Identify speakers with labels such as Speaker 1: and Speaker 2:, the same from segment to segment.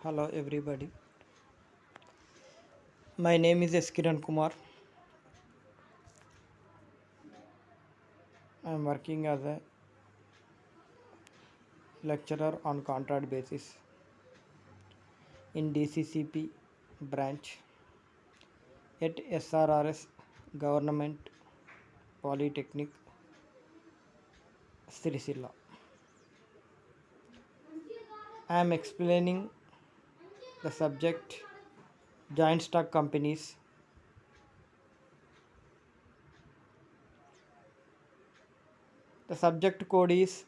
Speaker 1: Hello everybody. My name is S. Kiran Kumar. I am working as a lecturer on contract basis in DCCP branch at SRRS Government Polytechnic Srisila. I am explaining the subject joint stock companies. The subject code is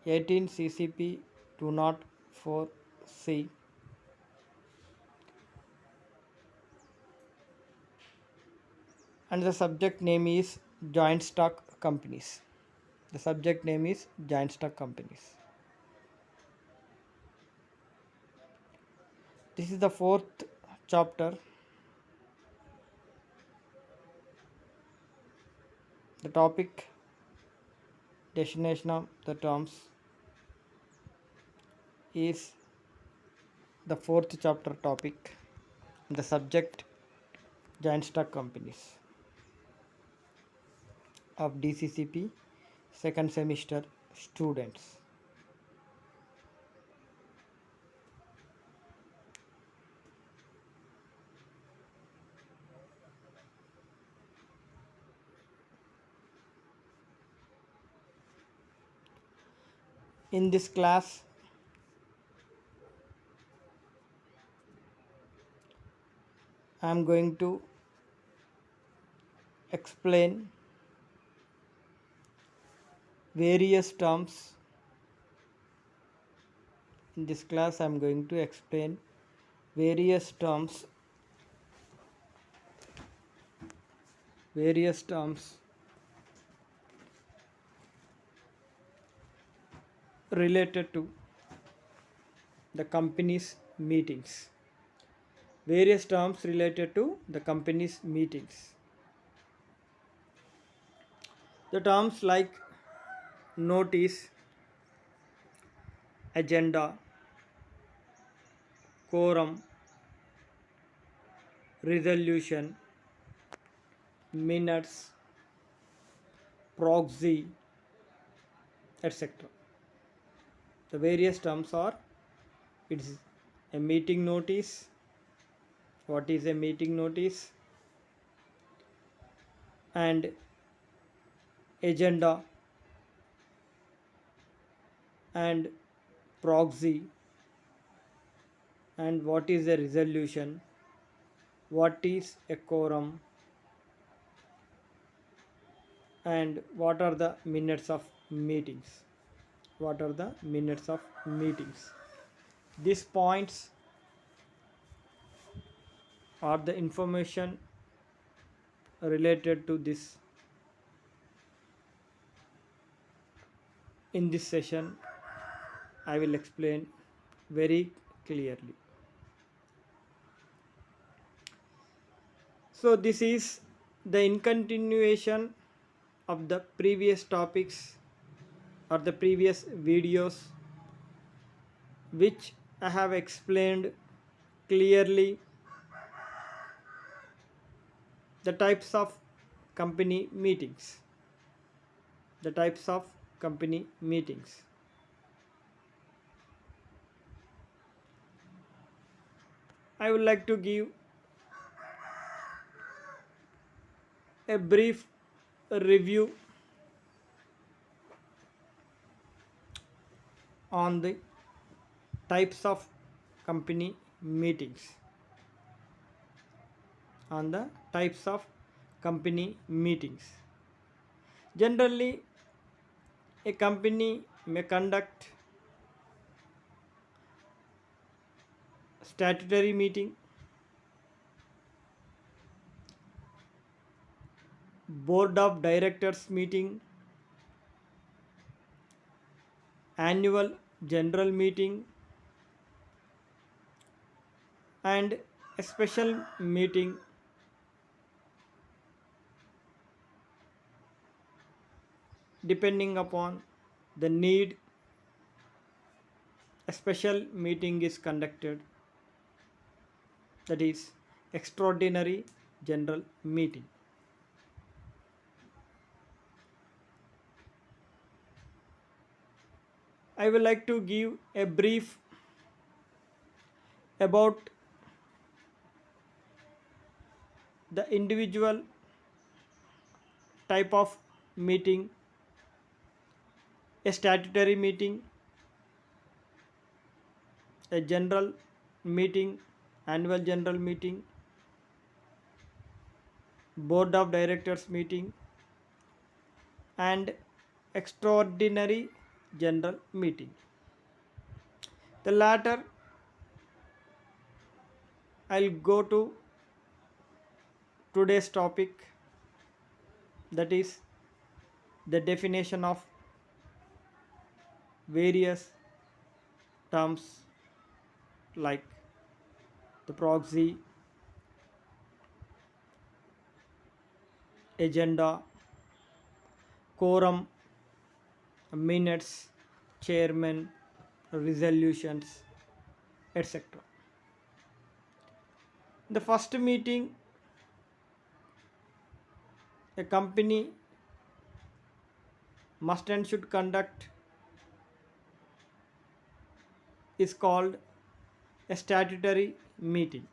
Speaker 1: 18 CCP 204C and the subject name is joint stock companies. The subject name is joint stock companies. This is the fourth chapter. The topic destination of the terms is the fourth chapter topic. The subject joint stock companies of DCCP second semester students. In this class, I am going to explain various terms. In this class, I am going to explain various terms related to the company's meetings. Various terms related to the company's meetings. The terms like notice, agenda, quorum, resolution, minutes, proxy, etc. The various terms are it's a meeting notice. What is a meeting notice? And agenda and proxy, and what is a resolution, what is a quorum, and what are the minutes of meetings. What are the minutes of meetings? These points are the information related to this. In this session, I will explain very clearly. So this is the in continuation of the previous topics or the previous videos which I have explained clearly the types of company meetings. The types of company meetings. I would like to give a brief review on the types of company meetings. On the types of company meetings. Generally, a company may conduct statutory meeting, board of directors meeting, annual general meeting, and a special meeting depending upon the need. A special meeting is conducted that is extraordinary general meeting. I would like to give a brief about the individual type of meeting: a statutory meeting, a general meeting, annual general meeting, board of directors meeting, and extraordinary general meeting. The latter I'll go to today's topic, that is the definition of various terms like the proxy, agenda, quorum, minutes, chairman, resolutions, etc. The first meeting a company must and should conduct is called a statutory meeting.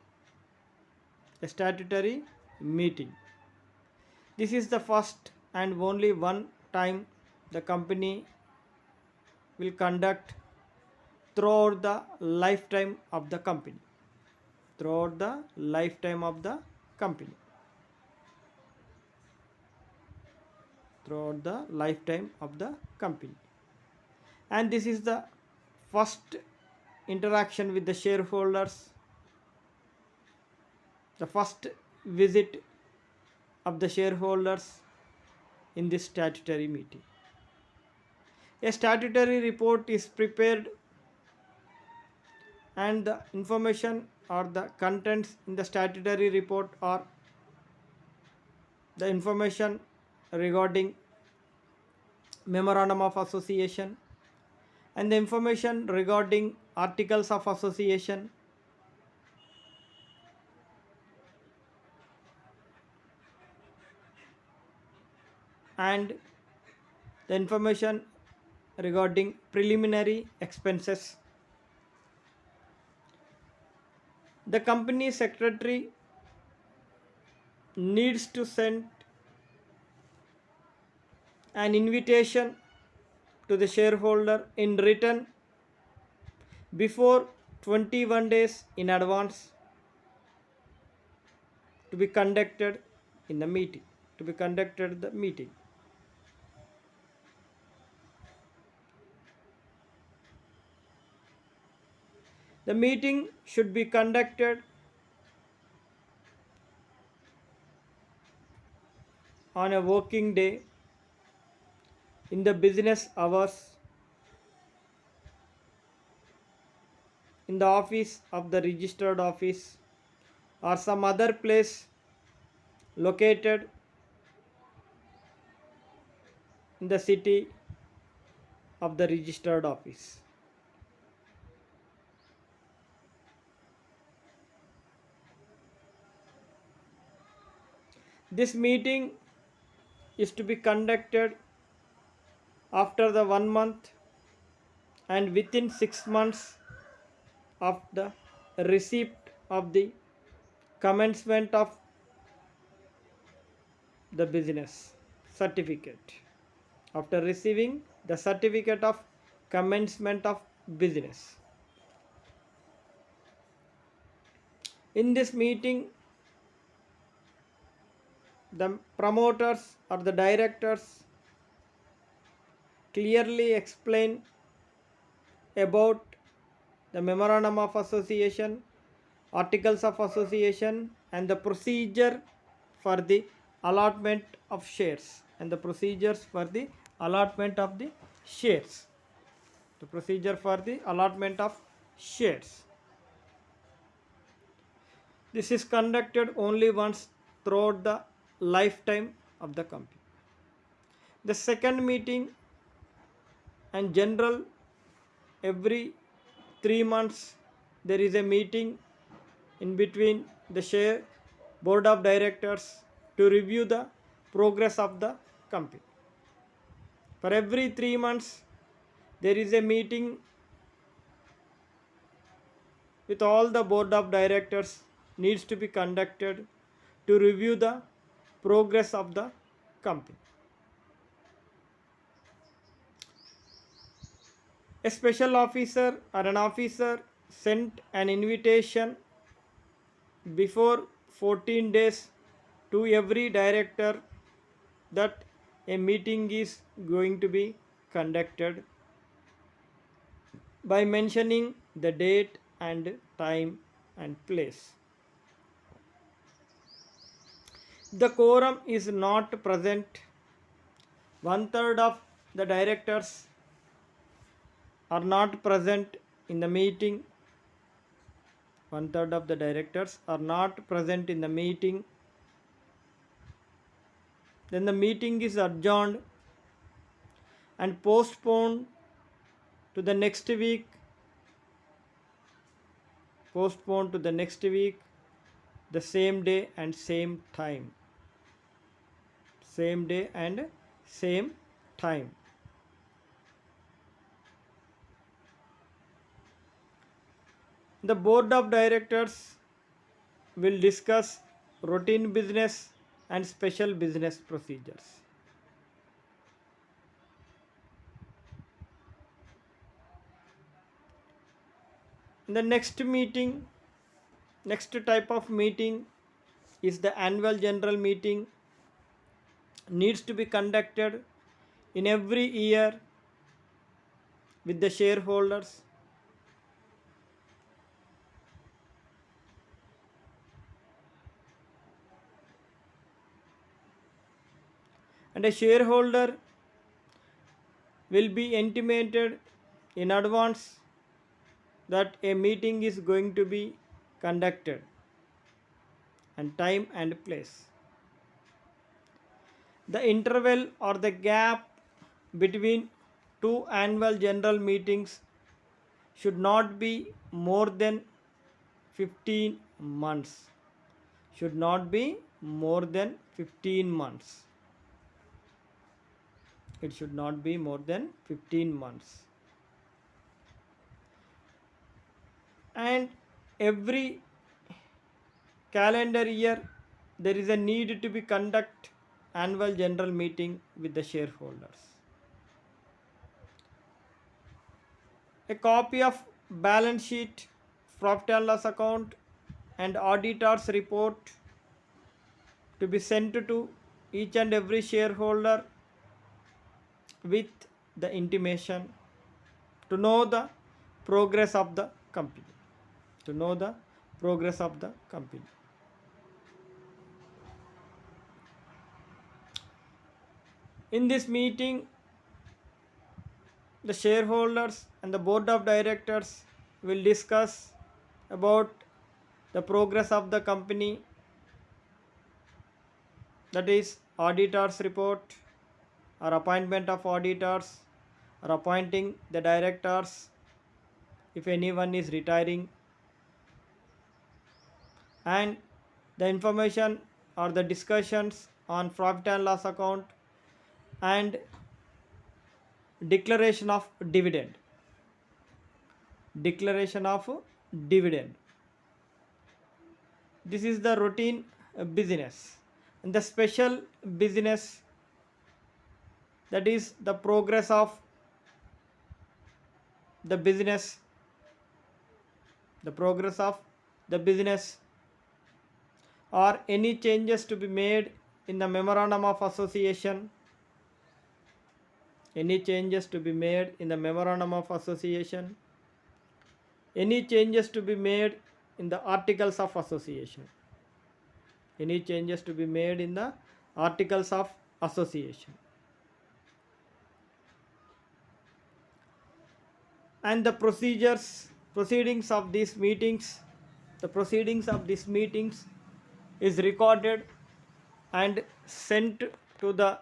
Speaker 1: A statutory meeting. This is the first and only one time the company will conduct throughout the lifetime of the company. Throughout the lifetime of the company. Throughout the lifetime of the company. And this is the first interaction with the shareholders, the first visit of the shareholders in this statutory meeting. A statutory report is prepared and the information or the contents in the statutory report are the information regarding memorandum of association and the information regarding articles of association, and the information regarding preliminary expenses. The company secretary needs to send an invitation to the shareholder in written before 21 days in advance to be conducted in the meeting. The meeting should be conducted on a working day in the business hours in the office of the registered office or some other place located in the city of the registered office. This meeting is to be conducted after the 1 month and within 6 months of the receipt of the commencement of the business certificate. After receiving the certificate of commencement of business. In this meeting, the promoters or the directors clearly explain about the memorandum of association, articles of association, and the procedure for the allotment of shares and the procedures for the allotment of the shares. The procedure for the allotment of shares. This is conducted only once throughout the lifetime of the company. The second meeting and general every 3 months there is a meeting in between the share board of directors to review the progress of the company. For every 3 months, there is a meeting with all the board of directors needs to be conducted to review the progress of the company. A special officer or an officer sent an invitation before 14 days to every director that a meeting is going to be conducted by mentioning the date and time and place. The quorum is not present, one third of the directors are not present in the meeting, one third of the directors are not present in the meeting, then the meeting is adjourned and postponed to the next week, postponed to the next week, the same day and same time, same day and same time. The board of directors will discuss routine business and special business procedures. The next meeting, next type of meeting is the annual general meeting, needs to be conducted in every year with the shareholders. And a shareholder will be intimated in advance that a meeting is going to be conducted and time and place. The interval or the gap between two annual general meetings should not be more than 15 months. Should not be more than 15 months. It should not be more than 15 months. And every calendar year there is a need to be conduct annual general meeting with the shareholders. A copy of balance sheet, profit and loss account and auditor's report to be sent to each and every shareholder with the intimation to know the progress of the company. To know the progress of the company. In this meeting, the shareholders and the board of directors will discuss about the progress of the company, that is auditor's report or appointment of auditors or appointing the directors if anyone is retiring, and the information or the discussions on profit and loss account and declaration of dividend. Declaration of dividend. This is the routine business. And the special business, that is the progress of the business, the progress of the business, or any changes to be made in the memorandum of association, any changes to be made in the memorandum of association, any changes to be made in the articles of association, any changes to be made in the articles of association. And the proceedings of these meetings, the proceedings of these meetings is recorded and sent to the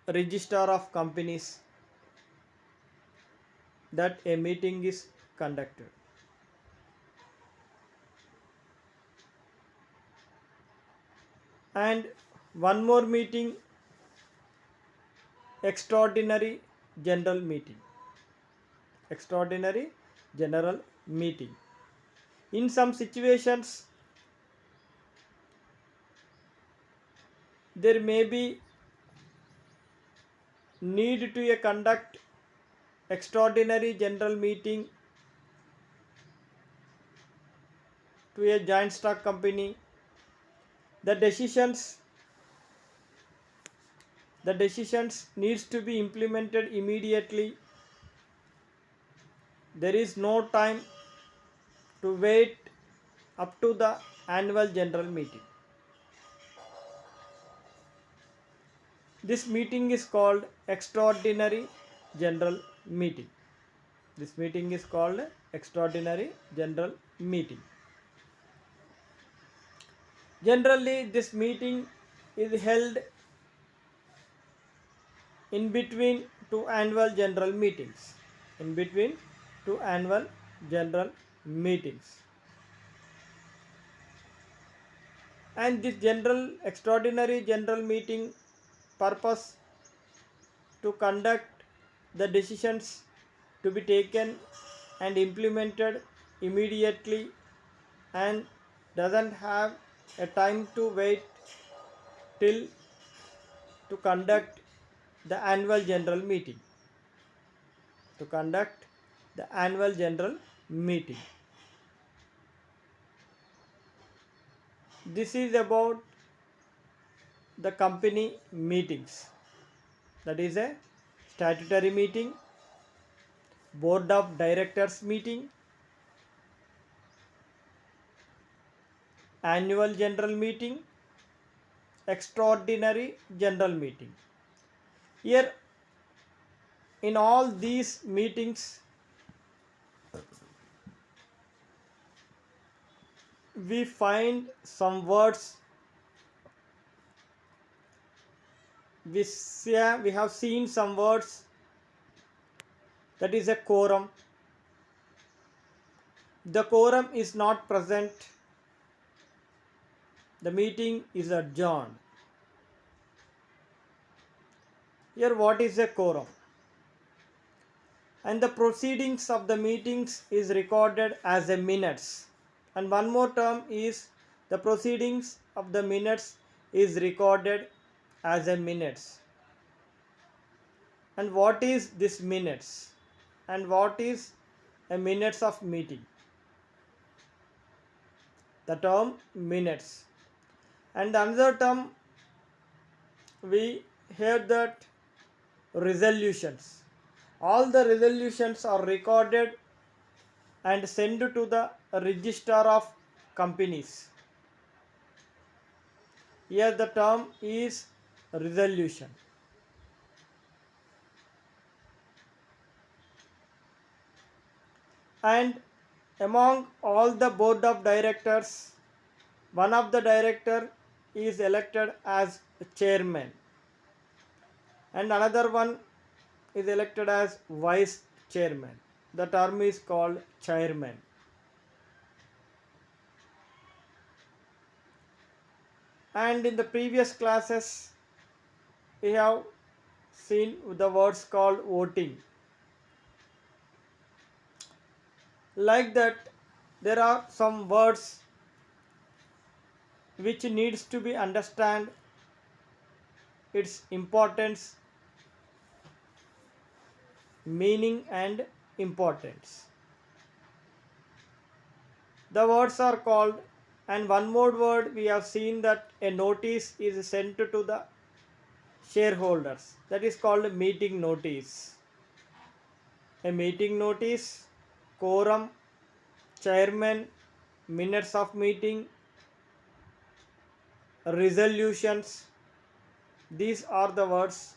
Speaker 1: register of companies that a meeting is conducted. And one more meeting, extraordinary general meeting. Extraordinary general meeting. In some situations there may be need to conduct extraordinary general meeting to a joint stock company. The decisions needs to be implemented immediately. There is no time to wait up to the annual general meeting. This meeting is called extraordinary general meeting. This meeting is called extraordinary general meeting. Generally, this meeting is held in between two annual general meetings. In between two annual general meetings. And this extraordinary general meeting purpose to conduct the decisions to be taken and implemented immediately and doesn't have a time to wait till to conduct the annual general meeting. To conduct the annual general meeting. This is about the company meetings. That is a statutory meeting, board of directors meeting, annual general meeting, extraordinary general meeting. Here in all these meetings we find some words. We have seen some words, that is a quorum. The quorum is not present, the meeting is adjourned. Here what is a quorum? And the proceedings of the meetings is recorded as a minutes. And one more term is the proceedings of the minutes is recorded as a minutes. And what is this minutes? And what is a minutes of meeting? The term minutes. And another term we heard that resolutions. All the resolutions are recorded and sent to the register of companies. Here the term is resolution. And among all the board of directors, one of the director is elected as chairman and another one is elected as vice chairman. The term is called chairman. And in the previous classes we have seen the words called voting. Like that, there are some words which needs to be understand its importance, meaning and importance. The words are called, and one more word we have seen that a notice is sent to the shareholders. That is called meeting notice. A meeting notice, quorum, chairman, minutes of meeting, resolutions. These are the words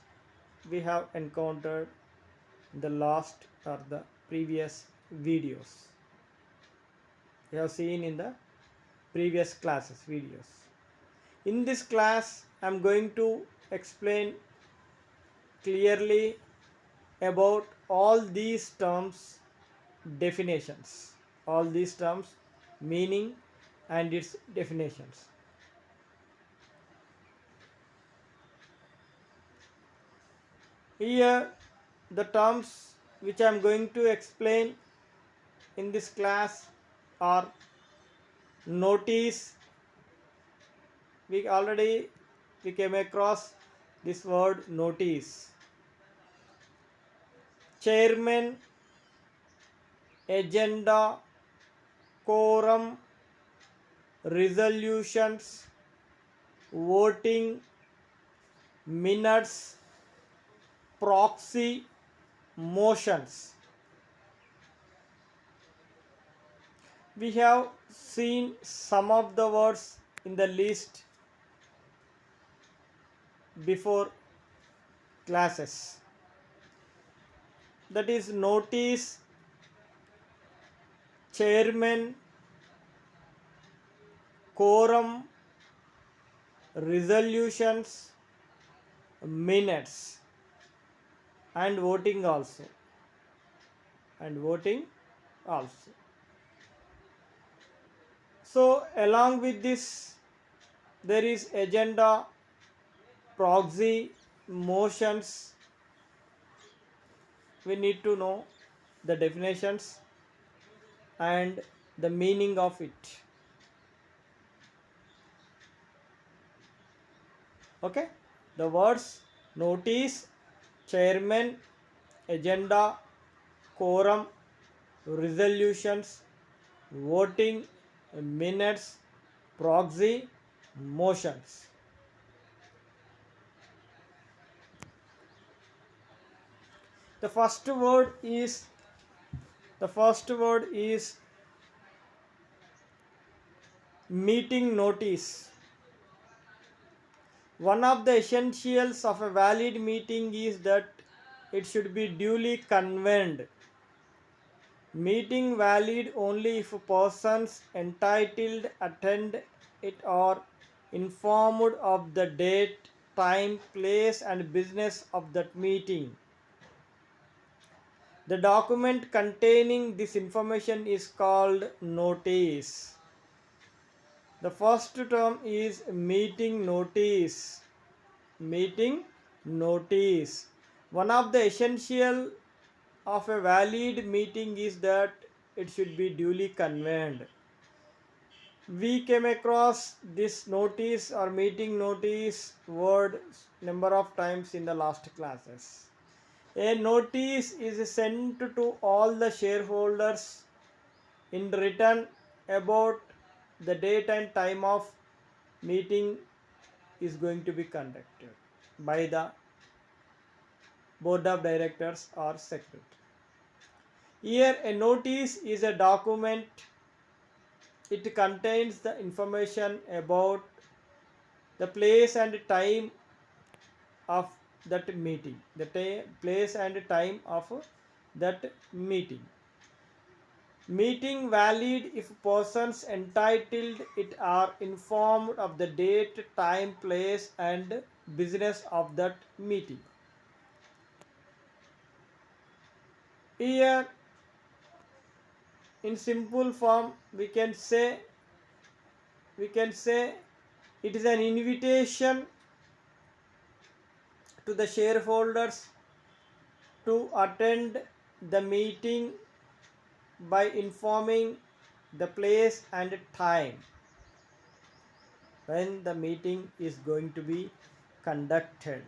Speaker 1: we have encountered in the last or the previous videos. We have seen in the previous classes videos. In this class I am going to explain clearly about all these terms definitions, all these terms meaning and its definitions. Here the terms which I am going to explain in this class are notice. We came across this word notice. Chairman, agenda, quorum, resolutions, voting, minutes, proxy, motions. We have seen some of the words in the list before classes. That is notice, chairman, quorum, resolutions, minutes, and voting also. So along with this, there is agenda, proxy, motions. We need to know the definitions and the meaning of it. Okay, the words notice, chairman, agenda, quorum, resolutions, voting, minutes, proxy, motions. The first word is meeting notice. One of the essentials of a valid meeting is that it should be duly convened. Meeting valid only if persons entitled attend it are informed of the date, time, place, and business of that meeting. The document containing this information is called notice. The first term is meeting notice. Meeting notice. One of the essential of a valid meeting is that it should be duly convened. We came across this notice or meeting notice word number of times in the last classes. A notice is sent to all the shareholders in written about the date and time of meeting is going to be conducted by the board of directors or secretary. Here a notice is a document. It contains the information about the place and time of that meeting. The place and time of that meeting. Meeting valid if persons entitled it are informed of the date, time, place, and business of that meeting. Here, in simple form, we can say it is an invitation to the shareholders to attend the meeting by informing the place and time when the meeting is going to be conducted.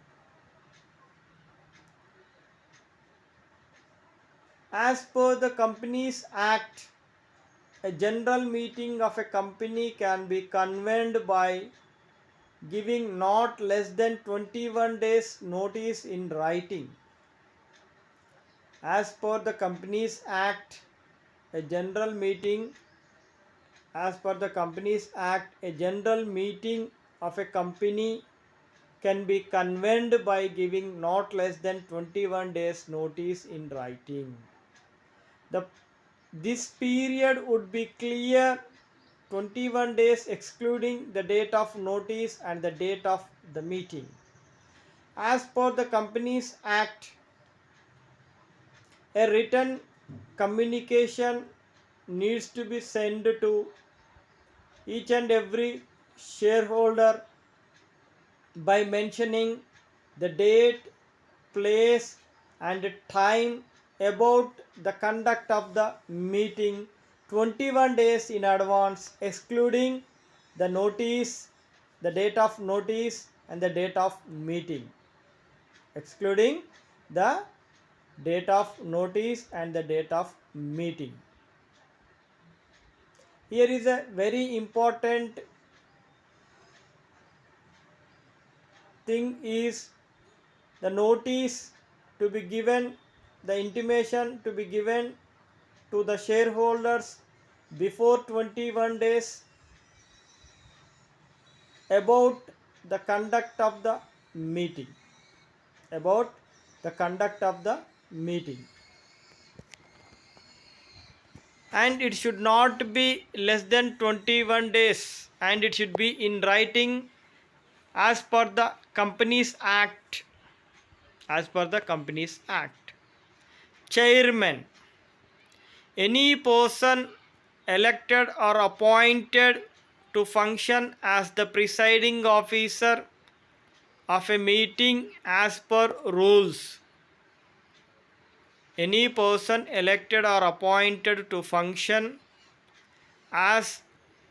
Speaker 1: As per the Companies Act, a general meeting of a company can be convened by giving not less than 21 days notice in writing. As per the Companies Act, a general meeting of a company can be convened by giving not less than 21 days notice in writing. This period would be clear 21 days excluding the date of notice and the date of the meeting. As per the Companies Act, a written communication needs to be sent to each and every shareholder by mentioning the date, place and time about the conduct of the meeting 21 days in advance, excluding the notice, the date of notice and the date of meeting. Excluding the date of notice and the date of meeting. Here is a very important thing is the notice to be given, the intimation to be given to the shareholders before 21 days about the conduct of the meeting. About the conduct of the meeting. And it should not be less than 21 days and it should be in writing as per the Companies Act. As per the Companies Act. Chairman. Any person elected or appointed to function as the presiding officer of a meeting as per rules. Any person elected or appointed to function as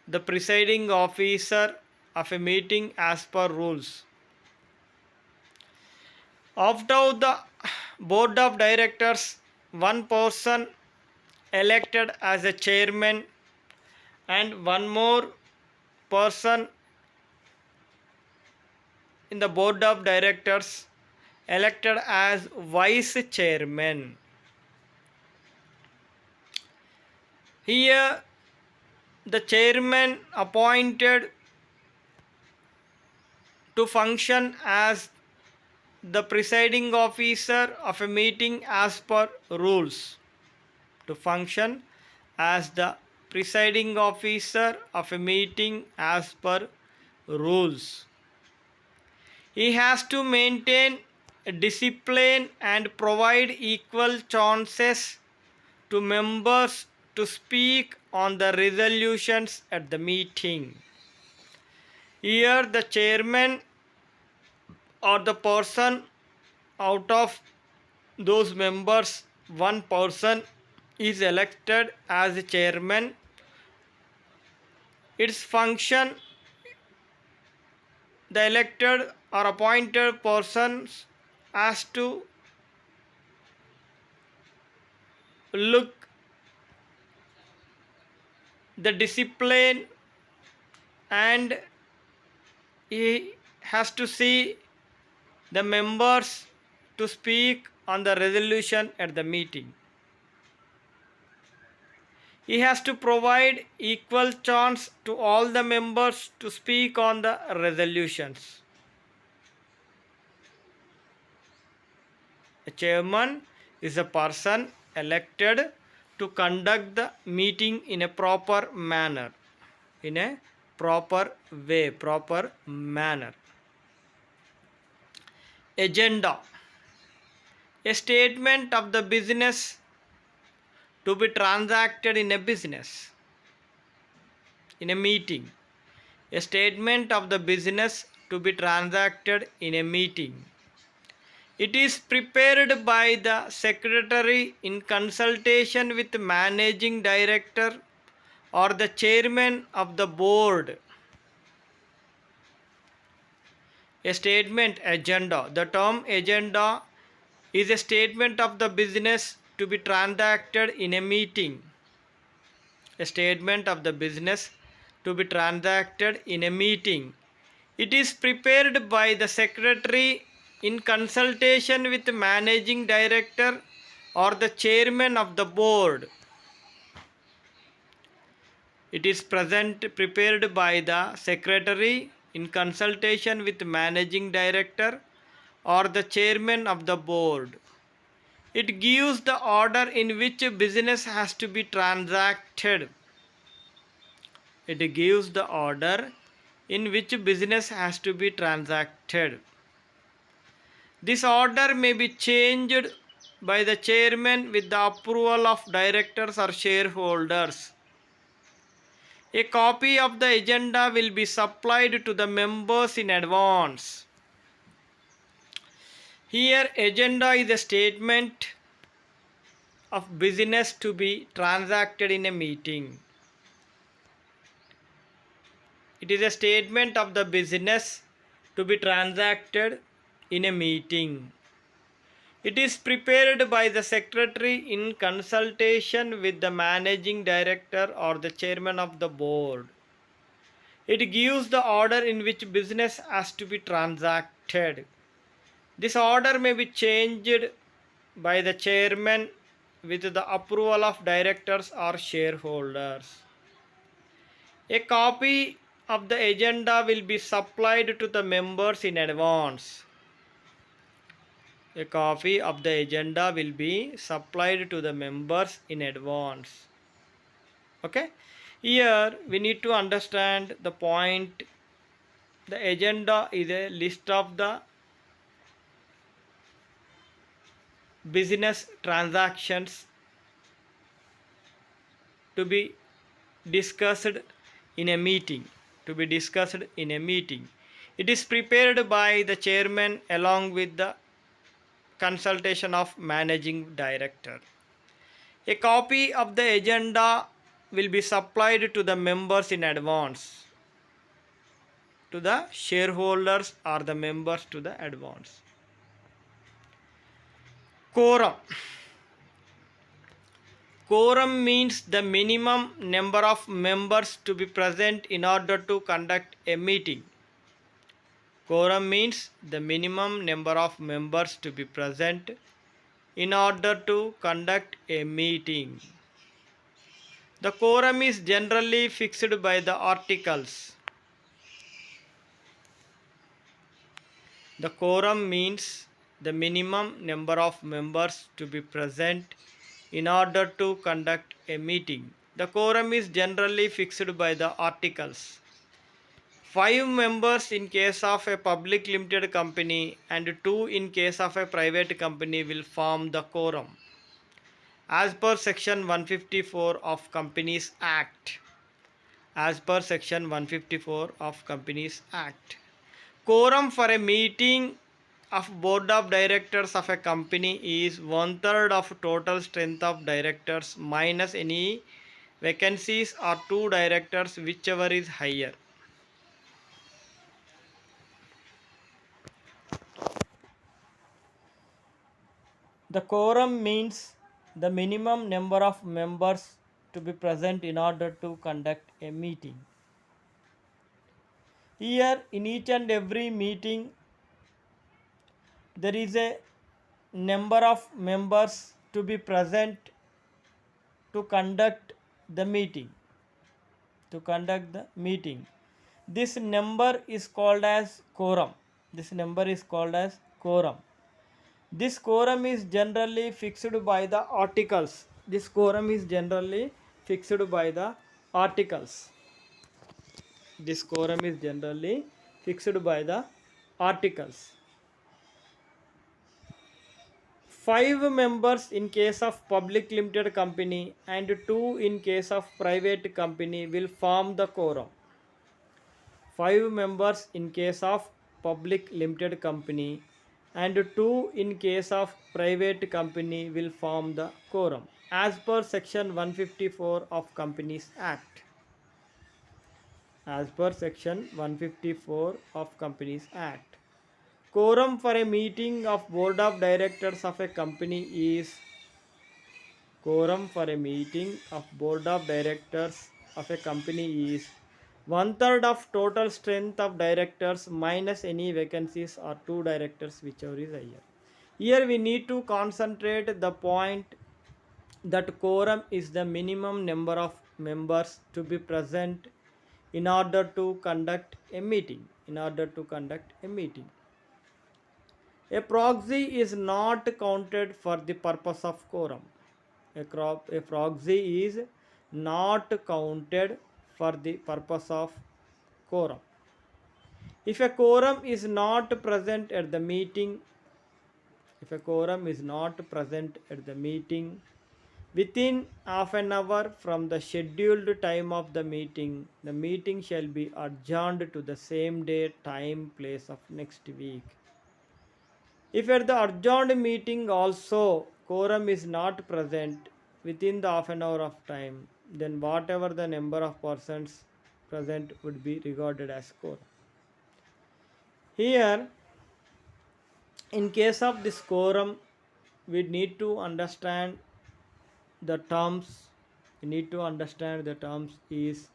Speaker 1: the presiding officer of a meeting as per rules. After the board of directors, one person elected as a chairman and one more person in the board of directors elected as vice chairman. Here the chairman appointed to function as the presiding officer of a meeting as per rules. To function as the presiding officer of a meeting as per rules. He has to maintain discipline and provide equal chances to members to speak on the resolutions at the meeting. Here the chairman or the person out of those members, one person is elected as a chairman. Its function, the elected or appointed persons has to look the discipline and he has to see the members to speak on the resolution at the meeting. He has to provide equal chance to all the members to speak on the resolutions. A chairman is a person elected to conduct the meeting in a proper manner, in a proper way, proper manner. Agenda. A statement of the business to be transacted in a business, in a meeting. A statement of the business to be transacted in a meeting. It is prepared by the secretary in consultation with the managing director or the chairman of the board. A statement agenda. The term agenda is a statement of the business to be transacted in a meeting. A statement of the business to be transacted in a meeting. It is prepared by the secretary in consultation with the managing director or the chairman of the board. It is prepared by the secretary in consultation with the managing director or the chairman of the board. It gives the order in which business has to be transacted. It gives the order in which business has to be transacted. This order may be changed by the chairman with the approval of directors or shareholders. A copy of the agenda will be supplied to the members in advance. Here agenda is a statement of business to be transacted in a meeting. It is a statement of the business to be transacted in a meeting. It is prepared by the secretary in consultation with the managing director or the chairman of the board. It gives the order in which business has to be transacted. This order may be changed by the chairman with the approval of directors or shareholders. A copy of the agenda will be supplied to the members in advance. A copy of the agenda will be supplied to the members in advance. Okay? Here we need to understand the point. The agenda is a list of the business transactions to be discussed in a meeting. It is prepared by the chairman along with the consultation of managing director. A copy of the agenda will be supplied to the members in advance, to the shareholders or the members to the advance. Quorum. Quorum means the minimum number of members to be present in order to conduct a meeting. Quorum means the minimum number of members to be present in order to conduct a meeting. The quorum is generally fixed by the articles. The quorum means the minimum number of members to be present in order to conduct a meeting. The quorum is generally fixed by the articles. 5 members in case of a public limited company and 2 in case of a private company will form the quorum, as per section 154 of Companies Act. As per section 154 of Companies Act. Quorum for a meeting of board of directors of a company is 1/3 of total strength of directors minus any vacancies or 2 directors, whichever is higher. The quorum means the minimum number of members to be present in order to conduct a meeting. Here, in each and every meeting, there is a number of members to be present to conduct the meeting. This number is called as quorum. This quorum is generally fixed by the articles. This quorum is generally fixed by the articles. 5 members in case of public limited company and 2 in case of private company will form the quorum. 5 members in case of public limited company and 2 in case of private company will form the quorum, as per section 154 of Companies Act. As per section 154 of Companies Act. Quorum for a meeting of board of directors of a company is 1/3 of total strength of directors minus any vacancies or 2 directors, whichever is higher. Here we need to concentrate the point that quorum is the minimum number of members to be present in order to conduct a meeting. A proxy is not counted for the purpose of quorum. A proxy is not counted for the purpose of quorum. If a quorum is not present at the meeting, within half an hour from the scheduled time of the meeting shall be adjourned to the same day, time, place of next week. If at the adjourned meeting also quorum is not present within the half an hour of time, then whatever the number of persons present would be regarded as quorum. Here, in case of this quorum, we need to understand the terms. We need to understand the terms is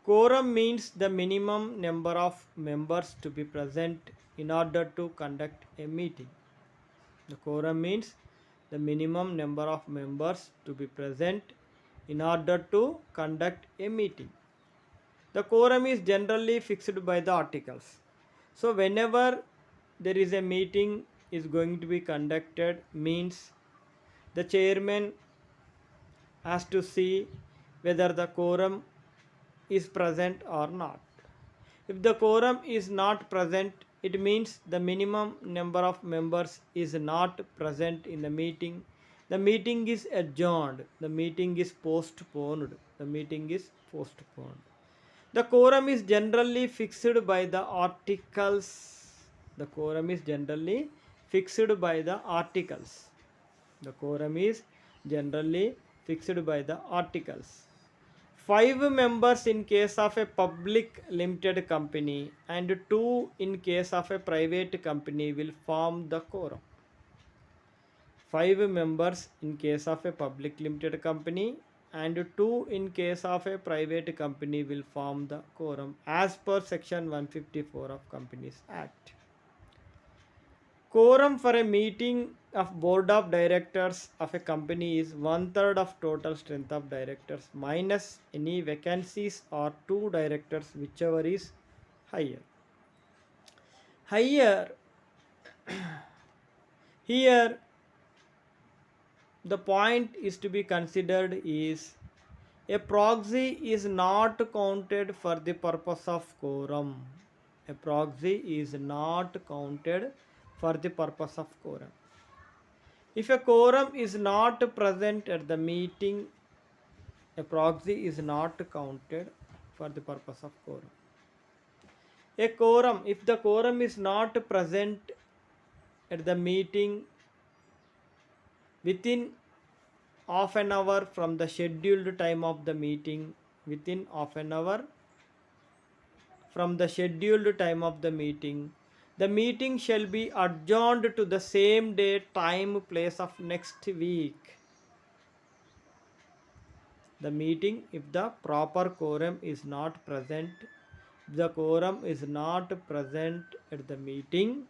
Speaker 1: quorum means the minimum number of members to be present in order to conduct a meeting. The quorum means the minimum number of members to be present in order to conduct a meeting. The quorum is generally fixed by the articles. So whenever there is a meeting is going to be conducted means the chairman has to see whether the quorum is present or not. If the quorum is not present, it means the minimum number of members is not present in the meeting. The meeting is adjourned. The meeting is postponed. The meeting is postponed. The quorum is generally fixed by the articles. The quorum is generally fixed by the articles. The quorum is generally fixed by the articles. 5 members in case of a public limited company and 2 in case of a private company will form the quorum. 5 members in case of a public limited company and 2 in case of a private company will form the quorum as per section 154 of Companies Act. Quorum for a meeting of board of directors of a company is 1/3 of total strength of directors minus any vacancies or 2 directors, whichever is higher. Higher, here the point is to be considered is a proxy is not counted for the purpose of quorum. A proxy is not counted for the purpose of quorum. If a quorum is not present at the meeting, a proxy is not counted for the purpose of quorum. A quorum, if the quorum is not present at the meeting within half an hour from the scheduled time of the meeting, within half an hour from the scheduled time of the meeting shall be adjourned to the same day, time, place of next week. The meeting, if the proper quorum is not present, if the quorum is not present at the meeting,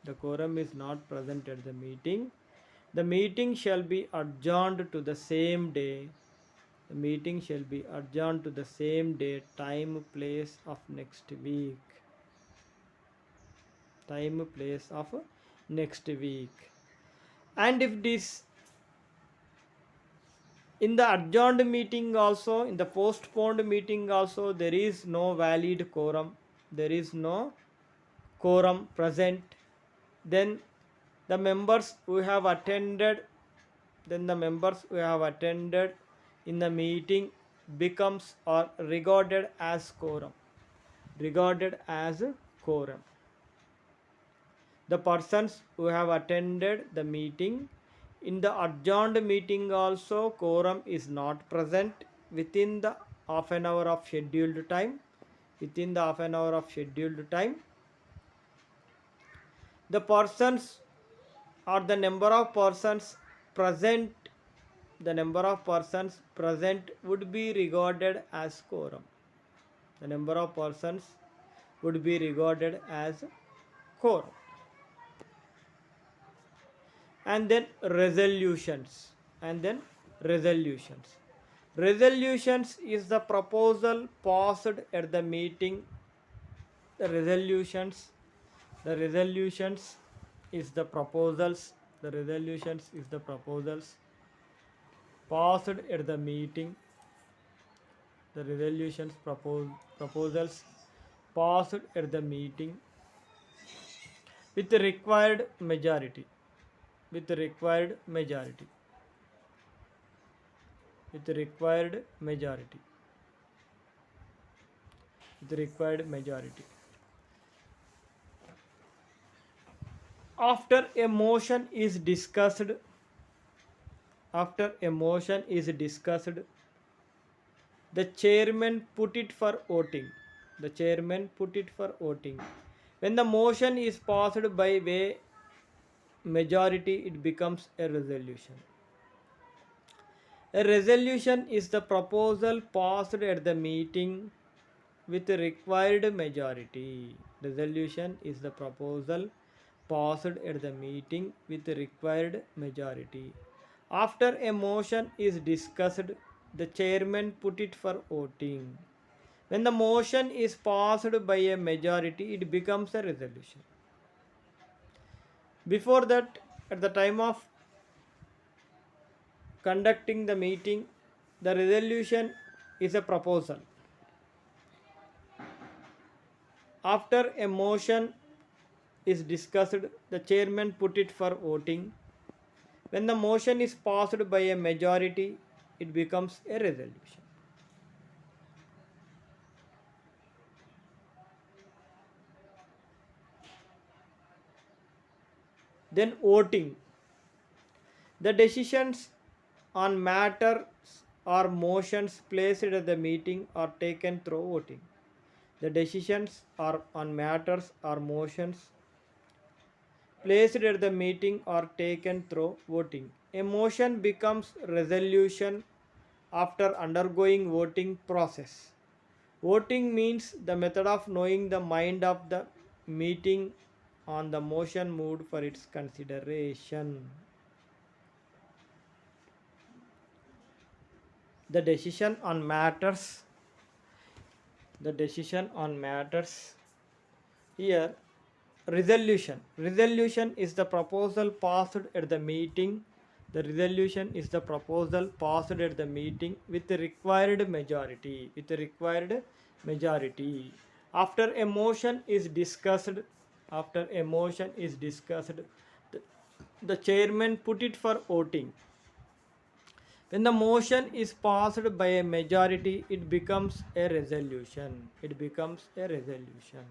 Speaker 1: the quorum is not present at the meeting shall be adjourned to the same day. The meeting shall be adjourned to the same day, time, place of next week. Time, place of next week. And if this in the adjourned meeting also, in the postponed meeting also, there is no valid quorum, there is no quorum present, then the members who have attended, then the members who have attended in the meeting becomes or regarded as quorum, regarded as quorum. The persons who have attended the meeting in the adjourned meeting also, quorum is not present within the half an hour of scheduled time. Within the half an hour of scheduled time, the persons or the number of persons present, the number of persons present would be regarded as quorum. The number of persons would be regarded as quorum. And then resolutions. Resolutions is the proposal passed at the meeting. The resolutions is the proposals. The resolutions is the proposals passed at the meeting. The resolutions proposals passed at the meeting with the required majority. With the required majority. With the required majority. With the required majority. After a motion is discussed, after a motion is discussed, the chairman put it for voting. The chairman put it for voting. When the motion is passed by way majority, it becomes a resolution. A resolution is the proposal passed at the meeting with the required majority. Resolution is the proposal passed at the meeting with the required majority. After a motion is discussed, the chairman put it for voting. When the motion is passed by a majority, it becomes a resolution. Before that, at the time of conducting the meeting, the resolution is a proposal. After a motion is discussed, the chairman put it for voting. When the motion is passed by a majority, it becomes a resolution. Then voting. The decisions on matters or motions placed at the meeting are taken through voting. The decisions are on matters or motions placed at the meeting are taken through voting. A motion becomes resolution after undergoing voting process. Voting means the method of knowing the mind of the meeting on the motion moved for its consideration. The decision on matters. The decision on matters. Here, resolution. Resolution is the proposal passed at the meeting. The resolution is the proposal passed at the meeting with the required majority. With the required majority. After a motion is discussed, after a motion is discussed, the chairman put it for voting. When the motion is passed by a majority, it becomes a resolution. It becomes a resolution.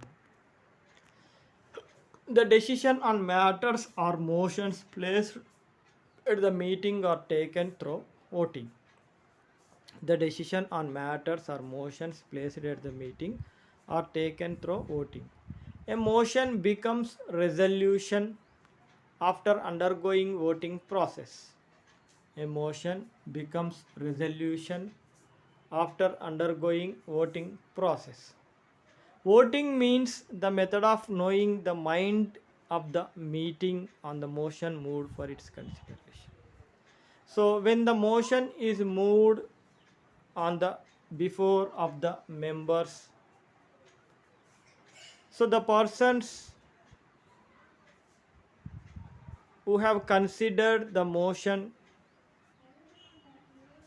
Speaker 1: The decision on matters or motions placed at the meeting are taken through voting. The decision on matters or motions placed at the meeting are taken through voting. A motion becomes resolution after undergoing voting process. A motion becomes resolution after undergoing voting process. Voting means the method of knowing the mind of the meeting on the motion moved for its consideration. So when the motion is moved on the before of the members, so the persons who have considered the motion,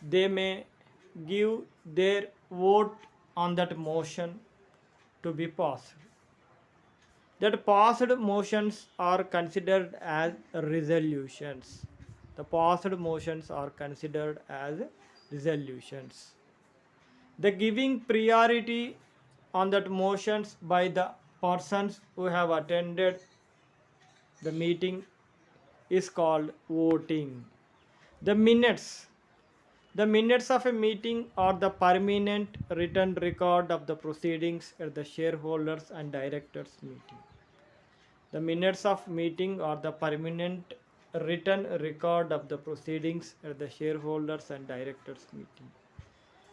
Speaker 1: they may give their vote on that motion to be passed. That passed motions are considered as resolutions. The passed motions are considered as resolutions. The giving priority on that motions by the persons who have attended the meeting is called voting. The minutes. The minutes of a meeting are the permanent written record of the proceedings at the shareholders and directors meeting. The minutes of meeting are the permanent written record of the proceedings at the shareholders and directors meeting.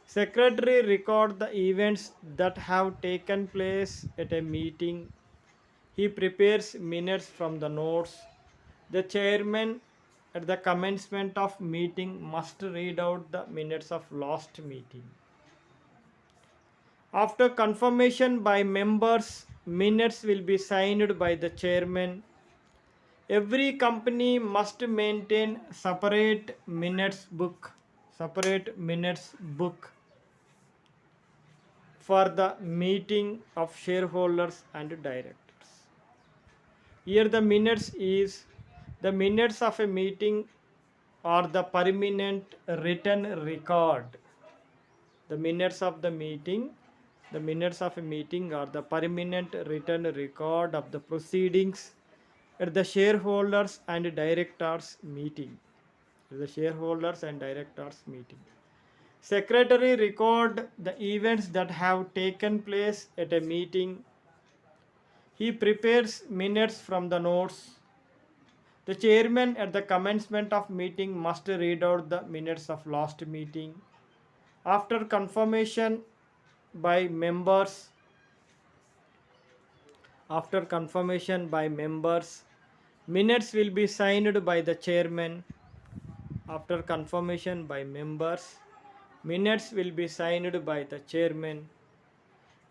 Speaker 1: Secretary record the events that have taken place at a meeting. He prepares minutes from the notes. The chairman at the commencement of meeting must read out the minutes of last meeting. After confirmation by members, minutes will be signed by the chairman. Every company must maintain separate minutes book for the meeting of shareholders and directors. Here the minutes is the minutes of a meeting or the permanent written record. The minutes of the meeting, are the permanent written record of the proceedings at the shareholders and directors meeting. At the shareholders and directors meeting. Secretary record the events that have taken place at a meeting. He prepares minutes from the notes. The chairman at the commencement of meeting must read out the minutes of last meeting. After confirmation by members, minutes will be signed by the chairman. After confirmation by members, minutes will be signed by the chairman.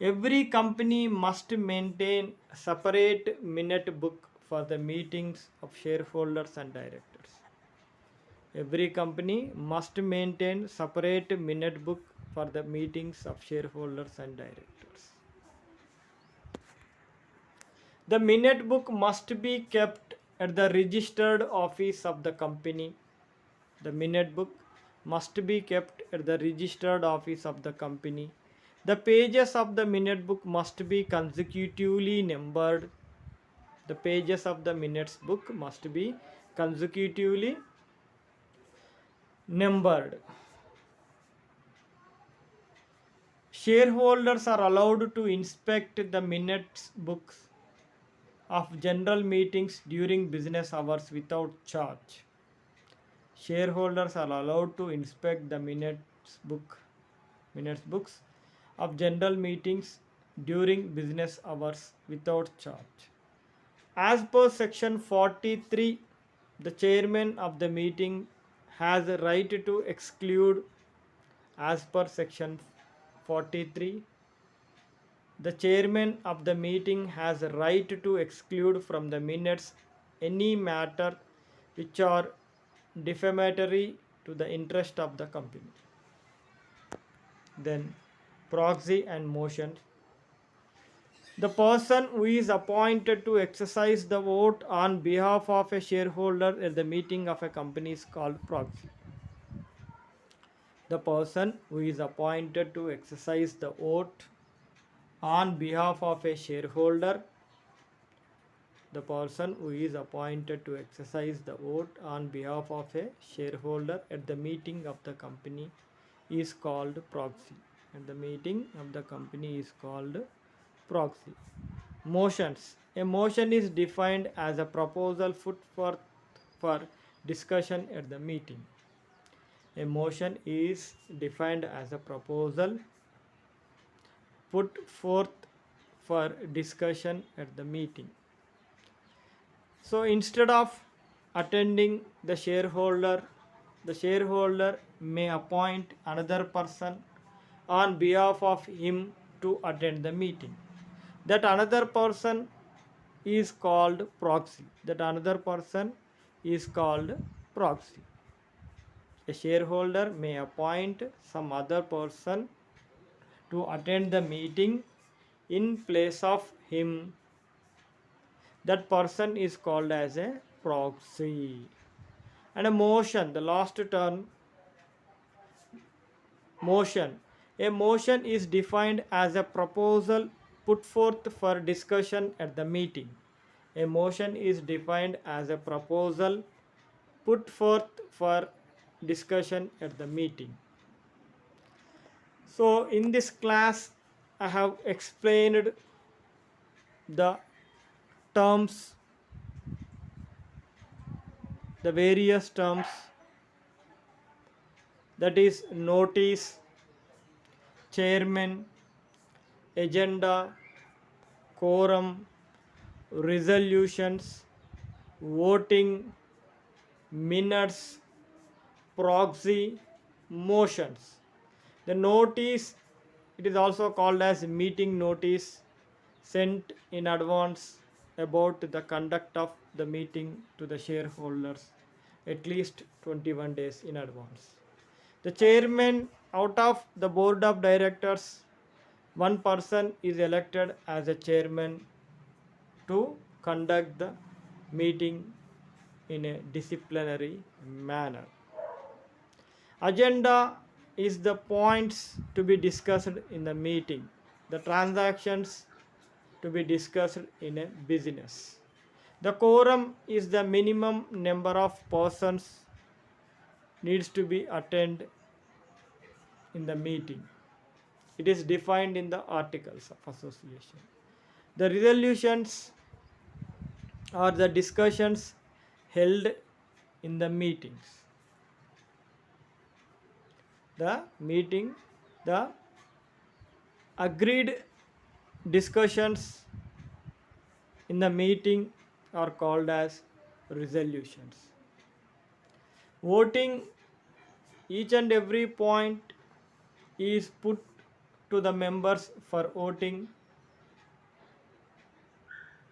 Speaker 1: Every company must maintain a separate minute book for the meetings of shareholders and directors. Every company must maintain separate minute book for the meetings of shareholders and directors. The minute book must be kept at the registered office of the company. The minute book must be kept at the registered office of the company. The pages of the minute book must be consecutively numbered. The pages of the minutes book must be consecutively numbered. Shareholders are allowed to inspect the minutes books of general meetings during business hours without charge. Shareholders are allowed to inspect the minutes books of general meetings during business hours without charge. As per section 43, the chairman of the meeting has a right to exclude. As per section 43, the chairman of the meeting has a right to exclude from the minutes any matter which are defamatory to the interest of the company. Then, proxy and motion. The person who is appointed to exercise the vote on behalf of a shareholder at the meeting of a company is called proxy. The person who is appointed to exercise the vote on behalf of a shareholder, the person who is appointed to exercise the vote on behalf of a shareholder at the meeting of the company is called proxy. At the meeting of the company is called proxy. Motions. A motion is defined as a proposal put forth for discussion at the meeting. A motion is defined as a proposal put forth for discussion at the meeting. So instead of attending the shareholder may appoint another person on behalf of him to attend the meeting. That another person is called proxy. A shareholder may appoint some other person to attend the meeting in place of him. That person is called as a proxy. And a motion, the last term, motion. A motion is defined as a proposal put forth for discussion at the meeting. A motion is defined as a proposal put forth for discussion at the meeting. So in this class, I have explained the terms, the various terms, that is notice, chairman, agenda, quorum, resolutions, voting, minutes, proxy, motions. The notice, it is also called as meeting notice, sent in advance about the conduct of the meeting to the shareholders at least 21 days in advance. The chairman, out of the board of directors, one person is elected as a chairman to conduct the meeting in a disciplinary manner. Agenda is the points to be discussed in the meeting, the transactions to be discussed in a business. The quorum is the minimum number of persons needs to be attend in the meeting. It is defined in the articles of association. The resolutions are the discussions held in the meetings. The agreed discussions in the meeting are called as resolutions. Voting, each and every point is put to the members for voting.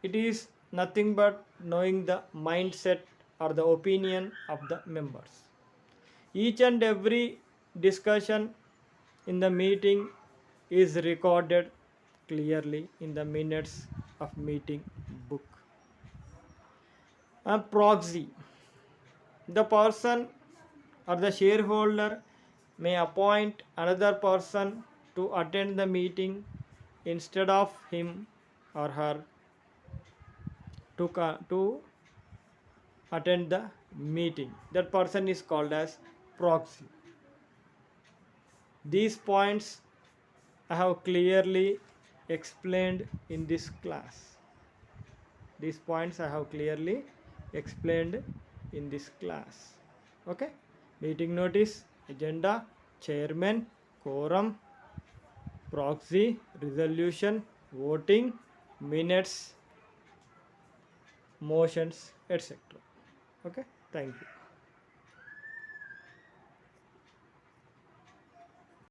Speaker 1: It is nothing but knowing the mindset or the opinion of the members. Each and every discussion in the meeting is recorded clearly in the minutes of meeting book. A proxy, the person or the shareholder may appoint another person to attend the meeting instead of him or her to attend the meeting. That person is called as proxy. These points I have clearly explained in this class. These points I have clearly explained in this class. Okay? Meeting notice, agenda, chairman, quorum, proxy, resolution, voting, minutes, motions, etc. Okay? Thank you.